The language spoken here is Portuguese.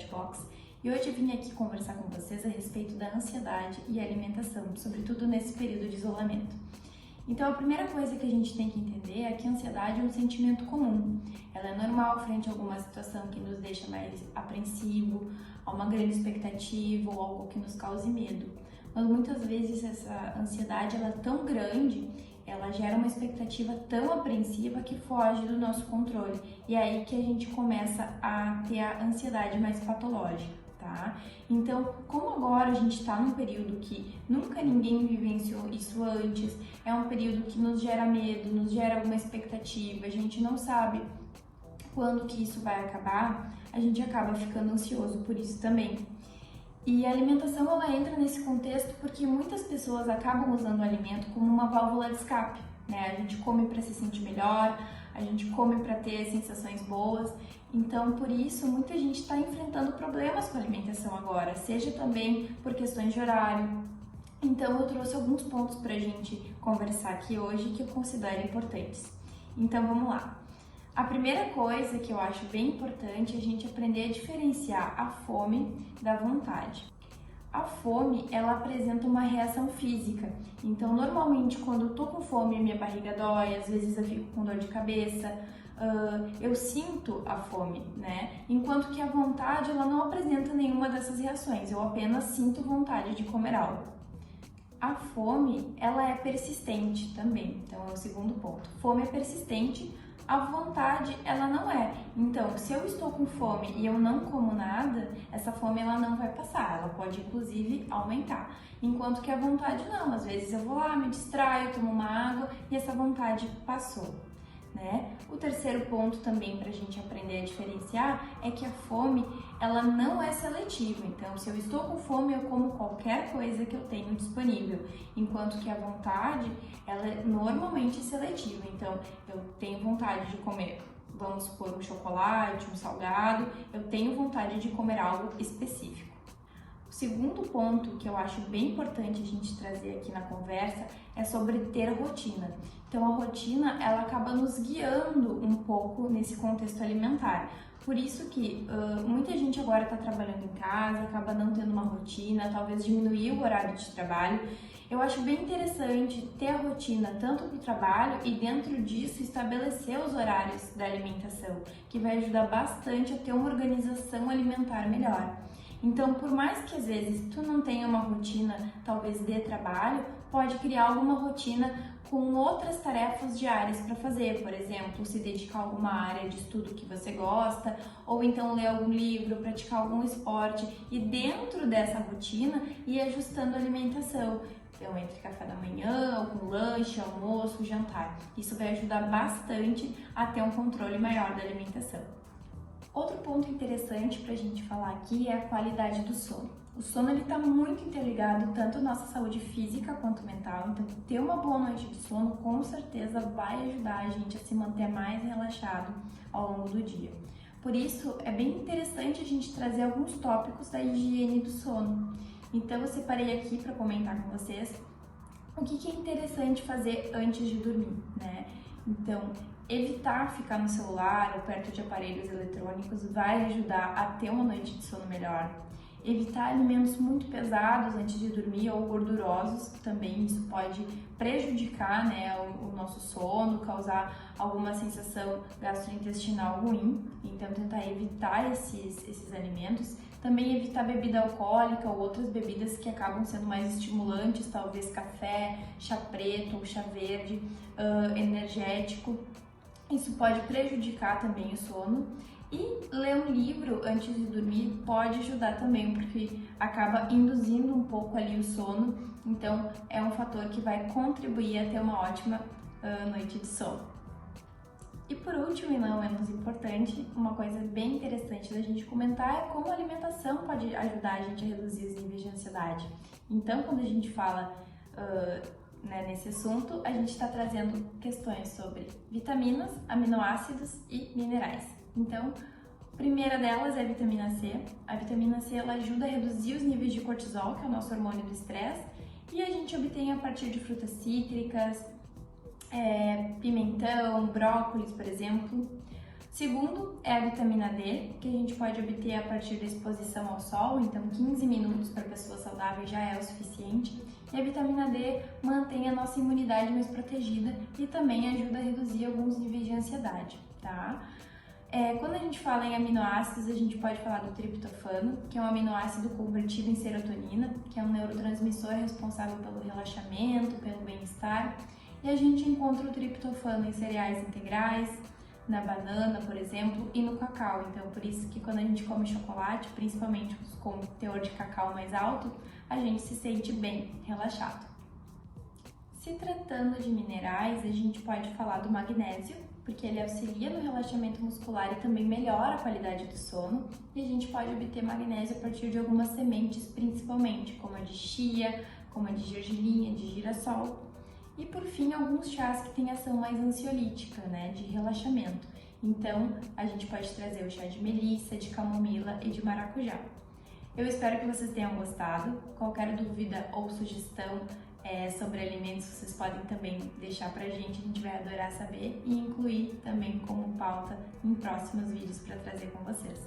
Box e hoje eu vim aqui conversar com vocês a respeito da ansiedade e alimentação, sobretudo nesse período de isolamento. Então a primeira coisa que a gente tem que entender é que a ansiedade é um sentimento comum. Ela é normal frente a alguma situação que nos deixa mais apreensivo, a uma grande expectativa ou algo que nos cause medo. Mas muitas vezes essa ansiedade ela é tão grande, ela gera uma expectativa tão apreensiva que foge do nosso controle. E é aí que a gente começa a ter a ansiedade mais patológica, tá? Então, como agora a gente está num período que nunca ninguém vivenciou isso antes, é um período que nos gera medo, nos gera alguma expectativa, a gente não sabe quando que isso vai acabar, a gente acaba ficando ansioso por isso também. E a alimentação ela entra nesse contexto porque muitas pessoas acabam usando o alimento como uma válvula de escape, né? A gente come para se sentir melhor, a gente come para ter sensações boas. Então, por isso, muita gente está enfrentando problemas com a alimentação agora, seja também por questões de horário. Então, eu trouxe alguns pontos para a gente conversar aqui hoje que eu considero importantes. Então, vamos lá. A primeira coisa que eu acho bem importante é a gente aprender a diferenciar a fome da vontade. A fome, ela apresenta uma reação física. Então, normalmente, quando eu tô com fome, minha barriga dói, às vezes eu fico com dor de cabeça, eu sinto a fome, né? Enquanto que a vontade, ela não apresenta nenhuma dessas reações, eu apenas sinto vontade de comer algo. A fome, ela é persistente também, então é o segundo ponto. Fome é persistente, a vontade, ela não é. Então, se eu estou com fome e eu não como nada, essa fome ela não vai passar, ela pode inclusive aumentar. Enquanto que a vontade não, às vezes eu vou lá, me distraio, tomo uma água e essa vontade passou, né? O terceiro ponto também para a gente aprender a diferenciar é que a fome, ela não é seletiva. Então, se eu estou com fome, eu como qualquer coisa que eu tenho disponível. Enquanto que a vontade, ela é normalmente seletiva. Então, eu tenho vontade de comer, vamos supor, um chocolate, um salgado, eu tenho vontade de comer algo específico. O segundo ponto que eu acho bem importante a gente trazer aqui na conversa é sobre ter rotina. Então a rotina ela acaba nos guiando um pouco nesse contexto alimentar. Por isso que muita gente agora está trabalhando em casa, acaba não tendo uma rotina, talvez diminuir o horário de trabalho. Eu acho bem interessante ter a rotina tanto para o trabalho e dentro disso estabelecer os horários da alimentação, que vai ajudar bastante a ter uma organização alimentar melhor. Então, por mais que às vezes tu não tenha uma rotina, talvez de trabalho, pode criar alguma rotina com outras tarefas diárias para fazer, por exemplo, se dedicar a alguma área de estudo que você gosta, ou então ler algum livro, praticar algum esporte e dentro dessa rotina ir ajustando a alimentação. Então, entre café da manhã, algum lanche, almoço, jantar. Isso vai ajudar bastante a ter um controle maior da alimentação. Outro ponto interessante para a gente falar aqui é a qualidade do sono. O sono está muito interligado tanto à nossa saúde física quanto mental, então ter uma boa noite de sono com certeza vai ajudar a gente a se manter mais relaxado ao longo do dia. Por isso, é bem interessante a gente trazer alguns tópicos da higiene do sono. Então eu separei aqui para comentar com vocês o que é interessante fazer antes de dormir, né? Então, evitar ficar no celular ou perto de aparelhos eletrônicos vai ajudar a ter uma noite de sono melhor. Evitar alimentos muito pesados antes de dormir ou gordurosos, também isso pode prejudicar, né, o nosso sono, causar alguma sensação gastrointestinal ruim. Então, tentar evitar esses alimentos. Também evitar bebida alcoólica ou outras bebidas que acabam sendo mais estimulantes, talvez café, chá preto ou chá verde, energético. Isso pode prejudicar também o sono. E ler um livro antes de dormir pode ajudar também, porque acaba induzindo um pouco ali o sono. Então, é um fator que vai contribuir a ter uma ótima noite de sono. E por último, e não menos importante, uma coisa bem interessante da gente comentar é como a alimentação pode ajudar a gente a reduzir os níveis de ansiedade. Então, quando a gente fala nesse assunto, a gente está trazendo questões sobre vitaminas, aminoácidos e minerais. Então, a primeira delas é a vitamina C. A vitamina C ela ajuda a reduzir os níveis de cortisol, que é o nosso hormônio do estresse, e a gente obtém a partir de frutas cítricas, pimentão, brócolis, por exemplo. Segundo é a vitamina D, que a gente pode obter a partir da exposição ao sol, então 15 minutos para pessoa saudável já é o suficiente. E a vitamina D mantém a nossa imunidade mais protegida e também ajuda a reduzir alguns níveis de ansiedade, tá? Quando a gente fala em aminoácidos, a gente pode falar do triptofano, que é um aminoácido convertido em serotonina, que é um neurotransmissor responsável pelo relaxamento, pelo bem-estar. E a gente encontra o triptofano em cereais integrais, na banana, por exemplo, e no cacau. Então, por isso que quando a gente come chocolate, principalmente os com teor de cacau mais alto, a gente se sente bem, relaxado. Se tratando de minerais, a gente pode falar do magnésio, porque ele auxilia no relaxamento muscular e também melhora a qualidade do sono. E a gente pode obter magnésio a partir de algumas sementes, principalmente, como a de chia, como a de gergelim, de girassol. E por fim, alguns chás que têm ação mais ansiolítica, né, de relaxamento. Então, a gente pode trazer o chá de melissa, de camomila e de maracujá. Eu espero que vocês tenham gostado. Qualquer dúvida ou sugestão sobre alimentos, vocês podem também deixar pra gente, a gente vai adorar saber e incluir também como pauta em próximos vídeos para trazer com vocês.